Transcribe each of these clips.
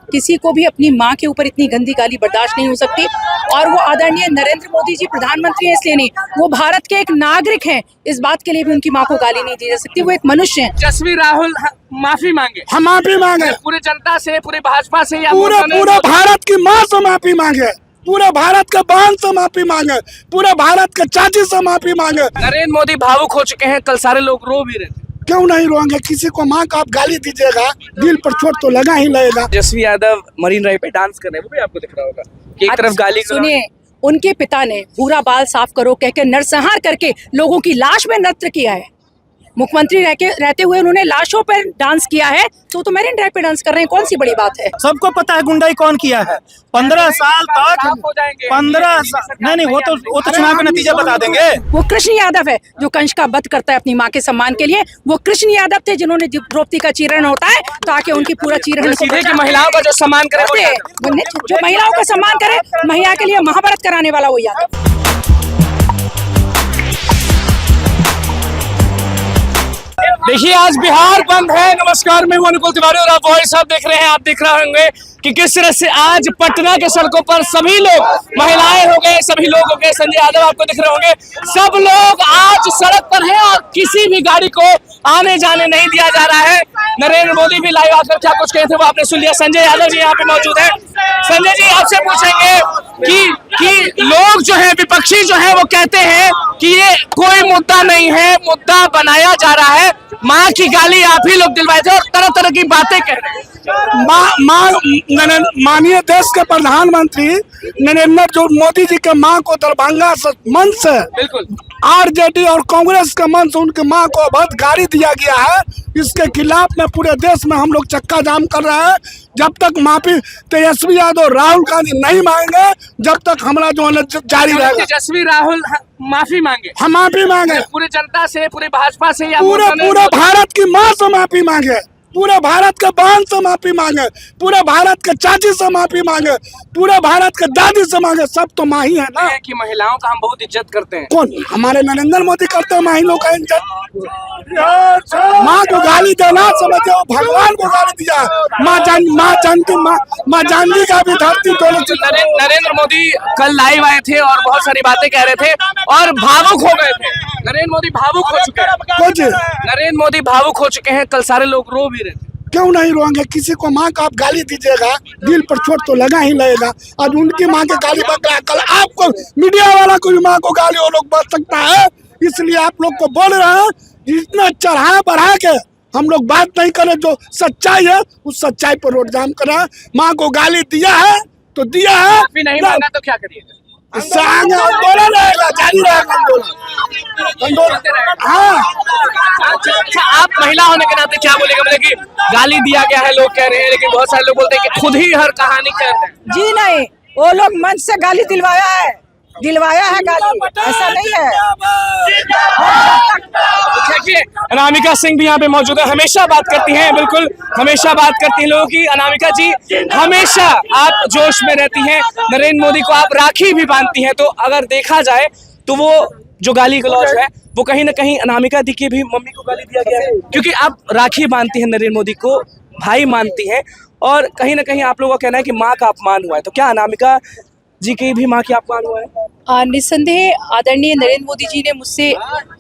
किसी को भी अपनी माँ के ऊपर इतनी गंदी गाली बर्दाश्त नहीं हो सकती। और वो आदरणीय नरेंद्र मोदी जी प्रधानमंत्री हैं इसलिए नहीं, वो भारत के एक नागरिक हैं, इस बात के लिए भी उनकी माँ को गाली नहीं दी जा सकती। वो एक मनुष्य हैं। यशस्वी राहुल माफी मांगे, हम माफी मांगे पूरी जनता से, पूरी भाजपा से, या पूरे भारत की माँ से माफी मांगे, पूरे भारत के बहन से माफी मांगे, पूरे भारत के चाची से माफी मांगे। नरेंद्र मोदी भावुक हो चुके हैं, कल सारे लोग रो भी रहे थे। क्यों नहीं रोएंगे? किसी को माँ का आप गाली दीजिएगा, दिल पर चोट तो लगा ही लगेगा। तेजस्वी यादव मरीन ड्राइव पे डांस कर रहे हैं, वो भी आपको दिख रहा होगा कि एक तरफ गाली। सुनिए, उनके पिता ने पूरा बाल साफ करो कह के नरसंहार करके लोगों की लाश में नृत्य किया है। मुख्यमंत्री रहते हुए उन्होंने लाशों पर डांस किया है, तो मैरिन ड्राइव पे डांस कर रहे हैं, कौन सी बड़ी बात है? सबको पता है गुंडाई कौन किया है। 15 साल तक 15 साल नहीं, वो तो चुनाव के नतीजे बता देंगे। वो कृष्ण यादव है जो कंस का वध करता है अपनी माँ के सम्मान के लिए। वो कृष्ण यादव थे जिन्होंने द्रौपदी का चीरण होता है ताकि उनकी पूरा चीरण महिलाओं का जो सम्मान करे, जो महिलाओं का सम्मान करे, महिला के लिए महाभारत कराने वाला वो यादव। देखिए, आज बिहार बंद है। नमस्कार, मैं हूं अनुकुल तिवारी और आप वॉइस ऑफ देख रहे हैं। आप देख रहे होंगे कि किस तरह से आज पटना के सड़कों पर सभी लोग, महिलाएं हो गए, सभी लोग हो गए, संजय यादव आपको दिख रहे होंगे, सब लोग आज सड़क पर हैं और किसी भी गाड़ी को आने जाने नहीं दिया जा रहा है। नरेंद्र मोदी भी लाइव आकर क्या कुछ कहे थे वो आपने सुन लिया। संजय यादव जी यहाँ पे मौजूद है। संजय जी, आपसे पूछेंगे कि लोग जो है, विपक्षी जो है, वो कहते हैं कि ये कोई मुद्दा नहीं है, मुद्दा बनाया जा रहा है। माँ की गाली आप ही लोग दिलवाए थे और तरह तरह की बातें कह रहे हैं। माननीय देश के प्रधानमंत्री नरेंद्र मोदी जी के माँ को दरभंगा मंच से बिल्कुल आरजेडी और कांग्रेस के मंच से उनके माँ को बहुत गाली दिया गया है। इसके खिलाफ में पूरे देश में हम लोग चक्का जाम कर रहे हैं। जब तक माफी तेजस्वी यादव राहुल गांधी नहीं मांगेंगे, जब तक हमारा जो जारी रहेगा। तेजस्वी राहुल माफी मांगे, हम माफी मांगे पूरी जनता से, पूरी भाजपा से, या पूरे भारत की माँ से माफी मांगे, पूरे भारत के बहन से माफी मांगे, पूरे भारत के चाची से माफी मांगे, पूरे भारत के दादी से मांगे। सब तो माँ ही है ना। कि महिलाओं का हम बहुत इज्जत करते हैं। कौन? हमारे नरेंद्र मोदी करते हैं महिलाओं का इज्जत। माँ को गाली देना समझे वो भगवान को गाली दिया। माँ जानवी का भी धरती दोनों। नरेंद्र मोदी कल लाइव आए थे और बहुत सारी बातें कह रहे थे और भावुक हो गए थे। नरेंद्र मोदी भावुक हो चुके हैं। नरेंद्र मोदी भावुक हो चुके हैं, कल सारे लोग रो भी रहे थे। क्यों नहीं रोएंगे? किसी को माँ का आप गाली दीजिएगा, दिल पर चोट तो लगा ही लगेगा। और उनकी माँ के गाली बकरा, कल आपको मीडिया वाला को भी माँ को गाली वो लोग बच सकता है। इसलिए आप लोग को बोल रहे हैं, इतना चढ़ा बढ़ा के हम लोग बात नहीं करें। जो सच्चाई है उस सच्चाई पर रोड जाम करें। माँ को गाली दिया है तो दिया है, नहीं मांगा तो क्या करिएगा? आंदोलन रहेगा, जारी रहेगा आंदोलन। हाँ, अच्छा, आप महिला होने के नाते क्या बोलेंगे? मतलब कि गाली दिया गया है लोग कह रहे हैं, लेकिन बहुत सारे लोग बोलते हैं कि खुद ही हर कहानी कह रहे हैं। जी नहीं, वो लोग मंच से गाली दिलवाया है गाली, ऐसा नहीं है। देखिए, अनामिका सिंह भी यहाँ पे मौजूद है। हमेशा बात करती हैं, बिल्कुल हमेशा बात करती हैं लोगों की। अनामिका जी, हमेशा आप जोश में रहती हैं, नरेंद्र मोदी को आप राखी भी बांधती हैं। तो अगर देखा जाए तो वो जो गाली गलौज है वो कहीं ना कहीं अनामिका दी की भी मम्मी को गाली दिया गया है, क्योंकि आप राखी बांधती हैं, नरेंद्र मोदी को भाई मानती हैं और कहीं ना कहीं आप लोगों का कहना है कि माँ का अपमान हुआ है। तो क्या अनामिका जी की भी माँ की अपमान हुआ है? निस्संदेह आदरणीय नरेंद्र मोदी जी ने मुझसे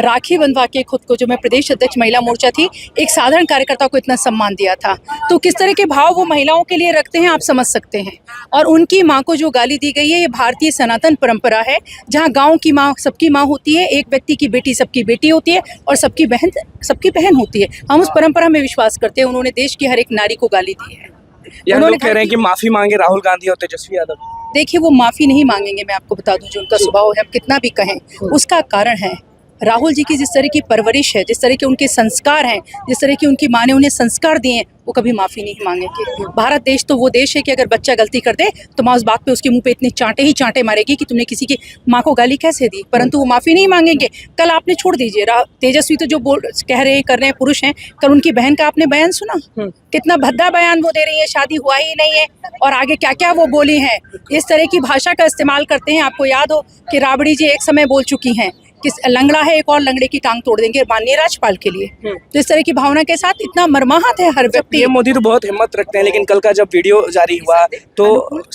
राखी बंधवा के खुद को, जो मैं प्रदेश अध्यक्ष महिला मोर्चा थी, एक साधारण कार्यकर्ता को इतना सम्मान दिया था। तो किस तरह के भाव वो महिलाओं के लिए रखते हैं आप समझ सकते हैं। और उनकी माँ को जो गाली दी गई है, ये भारतीय सनातन परंपरा है, जहाँ गाँव की माँ सबकी माँ होती है, एक व्यक्ति की बेटी सबकी बेटी होती है और सबकी बहन होती है। हम उस परंपरा में विश्वास करते हैं। उन्होंने देश की हर एक नारी को गाली दी है। उन्होंने कह रहे हैं कि माफी मांगे राहुल गांधी और तेजस्वी यादव। देखिए, वो माफी नहीं मांगेंगे। मैं आपको बता दूं, जो उनका स्वभाव है, हम कितना भी कहें, उसका कारण है राहुल जी की जिस तरह की परवरिश है, जिस तरह के उनके संस्कार हैं, जिस तरह की उनकी माँ ने उन्हें संस्कार दिए हैं, वो कभी माफ़ी नहीं मांगेंगे। भारत देश तो वो देश है कि अगर बच्चा गलती कर दे तो माँ उस बात पे उसके मुंह पे इतने चांटे ही चांटे मारेगी कि तुमने किसी की माँ को गाली कैसे दी, परंतु वो माफ़ी नहीं मांगेंगे। कल आपने छोड़ दीजिए, तेजस्वी तो जो कह रहे हैं कर रहे हैं पुरुष हैं, कल उनकी बहन का आपने बयान सुना, कितना भद्दा बयान वो दे रही है, शादी हुआ ही नहीं है और आगे क्या क्या वो बोली हैं। इस तरह की भाषा का इस्तेमाल करते हैं। आपको याद हो कि राबड़ी जी एक समय बोल चुकी हैं किस लंगड़ा है एक और लंगड़े की टांग तोड़ देंगे माननीय राज्यपाल के लिए। तो इस तरह की भावना के साथ इतना मर्माहत है हर व्यक्ति। पीएम मोदी तो बहुत हिम्मत रखते हैं, लेकिन कल का जब वीडियो जारी हुआ तो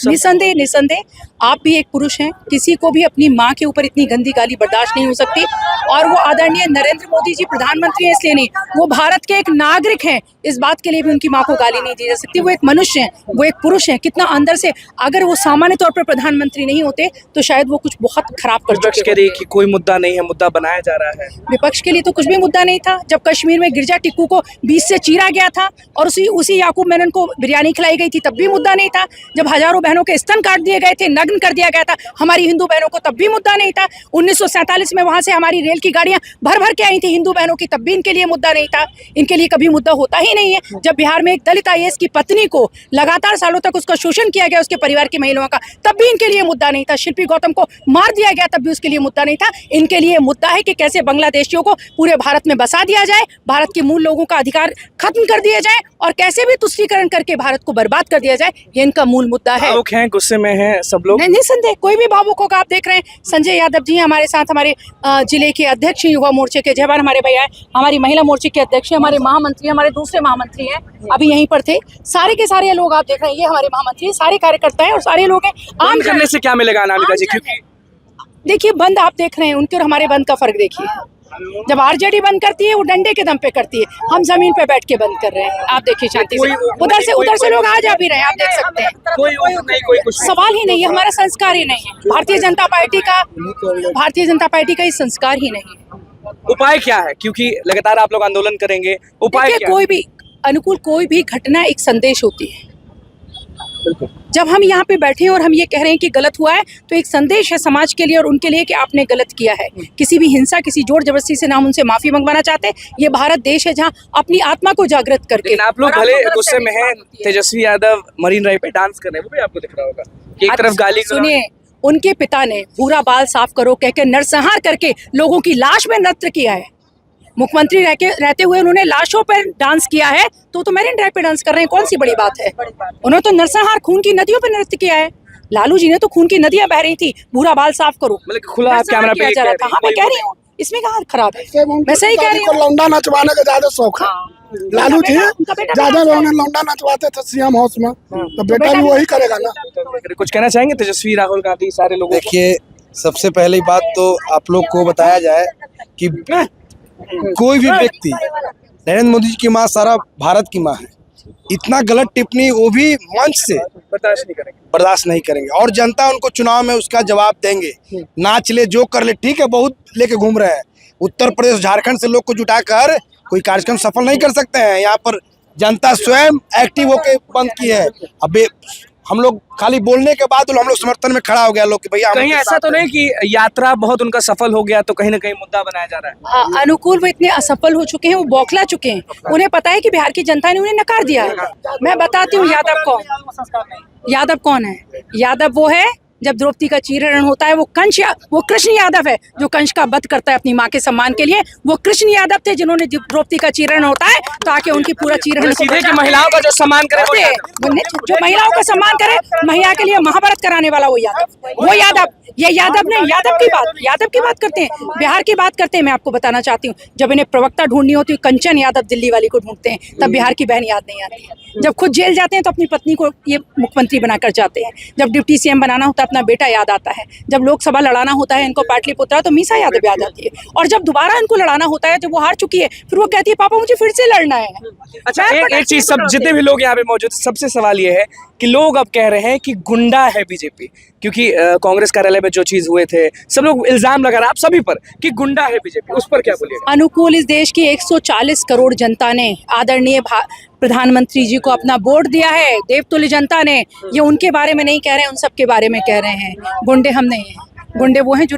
निसंदेह आप भी एक पुरुष हैं, किसी को भी अपनी माँ के ऊपर इतनी गंदी गाली बर्दाश्त नहीं हो सकती। और वो आदरणीय नरेंद्र मोदी जी प्रधानमंत्री हैं इसलिए नहीं, वो भारत के एक नागरिक हैं, इस बात के लिए भी उनकी माँ को गाली नहीं दी जा सकती। वो एक मनुष्य हैं, वो एक पुरुष हैं। कितना अंदर से अगर वो सामान्य तौर पर प्रधानमंत्री नहीं होते तो शायद वो कुछ बहुत खराब कर विपक्ष चुके कह रही है कि कोई मुद्दा नहीं है, मुद्दा बनाया जा रहा है। विपक्ष के लिए तो कुछ भी मुद्दा नहीं था। जब कश्मीर में गिरजा टिक्कू को 20 से चीरा गया था और उसी याकूब मेनन को बिरयानी खिलाई गई थी, तब भी मुद्दा नहीं था। जब हजारों बहनों के स्तन काट दिए गए थे, नग्न कर दिया गया था हमारी हिंदू बहनों को, तब भी मुद्दा नहीं था। 1947 में वहां से हमारी रेल की गाड़ियां भर भर के आई थी हिंदू बहनों की, तब भी इनके लिए मुद्दा नहीं था। इनके लिए कभी मुद्दा होता ही नहीं है। जब बिहार में एक दलित IAS की पत्नी को लगातार सालों तक उसका शोषण किया गया उसके परिवार की महिलाओं का, तब भी इनके लिए मुद्दा नहीं था। शिल्पी गौतम को मार दिया गया, तब भी उसके लिए मुद्दा नहीं था। इनके लिए मुद्दा है कि कैसे बांग्लादेशियों को पूरे भारत में बसा दिया जाए, भारत के मूल लोगों का अधिकार खत्म कर दिया जाए और कैसे भी तुष्टीकरण करके भारत को बर्बाद कर दिया जाए, ये इनका मूल मुद्दा है। लोग हैं, गुस्से में हैं सब लोग। निसंदेह कोई भी भावुक होगा। आप देख रहे हैं संजय यादव जी हमारे साथ, हमारे जिले के अध्यक्ष युवा मोर्चे के जवान हमारे भैया है, हमारी महिला मोर्चे के अध्यक्ष है, हमारे महामंत्री, हमारे दूसरे महामंत्री हैं अभी यहीं पर थे। सारे के सारे लोग आप देख रहे हैं, ये हमारे महामंत्री सारे कार्यकर्ता हैं और सारे लोग हैं। आम करने से क्या मिलेगा अनामिका जी? क्योंकि देखिए बंद आप देख रहे हैं, उनके और हमारे बंद का फर्क देखिए। जब RJD बंद करती है वो डंडे के दम पे करती है, हम जमीन पे बैठ के बंद कर रहे हैं। आप देखिए शांति से, उधर से लोग आ जा भी रहे हैं, आप देख सकते हैं। कोई सवाल ही नहीं है, हमारा संस्कार ही नहीं है। भारतीय जनता पार्टी का ये संस्कार ही नहीं है। उपाय क्या है? क्योंकि लगातार आप लोग आंदोलन करेंगे, उपाय क्या है? कोई भी अनुकूल कोई भी घटना एक संदेश होती है। जब हम यहाँ पे बैठे हैं और हम ये कह रहे हैं कि गलत हुआ है, तो एक संदेश है समाज के लिए और उनके लिए कि आपने गलत किया है। किसी भी हिंसा, किसी जोर जबरदस्ती से ना हम उनसे माफी मंगवाना चाहते। ये भारत देश है जहाँ अपनी आत्मा को जागृत करके आप लोग भले गुस्से में हैं, तेजस्वी यादव मरीन ड्राइव पे डांस कर रहे हैं, वो भी आपको दिख रहा होगा। एक तरफ गाली, सुनिए, उनके पिता ने पूरा बाल साफ करो कह के नरसंहार करके लोगों की लाश में नृत्य किया है। मुख्यमंत्री रहते हुए उन्होंने लाशों पर डांस किया है, तो मरीन ड्राइव पे डांस कर रहे हैं, कौन सी बड़ी बात है? उन्होंने तो नरसंहार खून की नदियों पर नृत्य किया है। लालू जी ने तो खून की नदियां बह रही थी, पूरा बाल साफ करो, मतलब खुला कैमरा पे जा रहा था। हाँ मैं कह रही हूँ, इसमें कहाँ खराब है? मैं सही कह रही हूँ। लौंडा नचवाने का ज्यादा शौक है लालू जी, ज्यादा लोग लौंडा नचवाते थे सीएम हाउस में, तो बेटा भी वही करेगा ना। कुछ कहना चाहेंगे तेजस्वी, राहुल गांधी, सारे लोग? देखिए, सबसे पहली बात तो आप लोग को बताया जाए कि कोई भी व्यक्ति, नरेंद्र मोदी जी की माँ सारा भारत की माँ है, इतना गलत टिप्पणी वो भी मंच से बर्दाश्त नहीं करेंगे। और जनता उनको चुनाव में उसका जवाब देंगे। नाच ले, जो कर ले, ठीक है, बहुत लेके घूम रहे हैं। उत्तर प्रदेश, झारखंड से लोग को जुटाकर कोई कार्यक्रम सफल नहीं कर सकते हैं। यहाँ पर जनता स्वयं एक्टिव होकर बंद की है। अब हम लोग खाली बोलने के बाद हम लोग समर्थन में खड़ा हो गया लोग कि भैया कहीं ऐसा तो नहीं कि यात्रा बहुत उनका सफल हो गया तो कहीं ना कहीं मुद्दा बनाया जा रहा है? अनुकूल वो इतने असफल हो चुके हैं, वो बौखला चुके हैं। उन्हें पता है कि बिहार की जनता ने उन्हें नकार दिया है। मैं बताती हूँ यादव कौन है। यादव वो है जब द्रौपदी का चीरहरण होता है, वो कृष्ण यादव है जो कंस का वध करता है अपनी माँ के सम्मान के लिए। वो कृष्ण यादव थे जिन्होंने द्रौपदी का चीरहरण होता है ताकि उनकी पूरा चीरहरण कि महिलाओं का जो सम्मान करे, जो महिलाओं का सम्मान करे, महिला के लिए महाभारत कराने वाला वो यादव ये यादव ने यादव की बात करते हैं, बिहार की बात करते हैं। मैं आपको बताना चाहती हूँ, जब इन्हें प्रवक्ता ढूंढनी होती है, कंचन यादव दिल्ली वाली को ढूंढते हैं, तब बिहार की बहन याद नहीं आती है। जब खुद जेल जाते हैं तो अपनी पत्नी को ये मुख्यमंत्री बनाकर जाते हैं। जब डिप्टी CM बनाना होता है अपना बेटा याद आता है। जब लोकसभा लड़ाना होता है इनको पाटलिपुत्रा, तो मीसा यादव याद आती है। और जब दोबारा इनको लड़ाना होता है, जब वो हार चुकी है, फिर वो कहती है पापा मुझे फिर से लड़ना है। अच्छा, एक चीज, सब जितने भी लोग यहाँ पे मौजूद, सबसे सवाल ये है कि लोग अब कह रहे हैं कि गुंडा है बीजेपी, क्योंकि कांग्रेस कार्यालय में जो चीज हुए थे, सब लोग इल्जाम लगा रहे हैं आप सभी पर कि गुंडा है बीजेपी। उस पर क्या बोलिएगा? अनुकूल, इस देश की 140 करोड़ जनता ने आदरणीय प्रधानमंत्री जी को अपना वोट दिया है। देवतुल्य जनता ने, ये उनके बारे में नहीं कह रहे हैं, उन सब के बारे में कह रहे हैं। गुंडे हम नहीं हैं, गुंडे वो हैं जो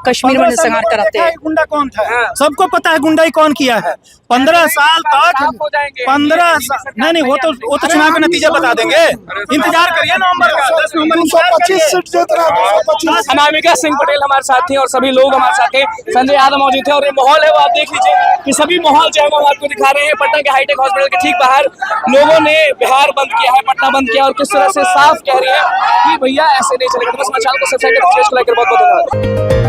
कश्मीर में नरसंहार कराते हैं। गुंडा कौन था? सबको पता है गुंडाई कौन किया है। 15 साल तक 15 साल नहीं, वो तो चुनाव का नतीजा बता देंगे, इंतजार करिए नवंबर का। 225 सीट जीत रहा है, 225। अनामिका सिंह पटेल हमारे साथ थी और सभी लोग हमारे साथ थे, संजय यादव मौजूद थे। और ये माहौल है वो आप देख लीजिए कि सभी माहौल जो है वो आपको दिखा रहे हैं। पटना के हाईटेक हॉस्पिटल के ठीक बाहर लोगों ने बिहार बंद किया है, पटना बंद किया, और किस तरह से साफ कह रही है कि भैया ऐसे नहीं चलेगा। बस मैं चैनल को सब्सक्राइब करें, बहुत बहुत धन्यवाद।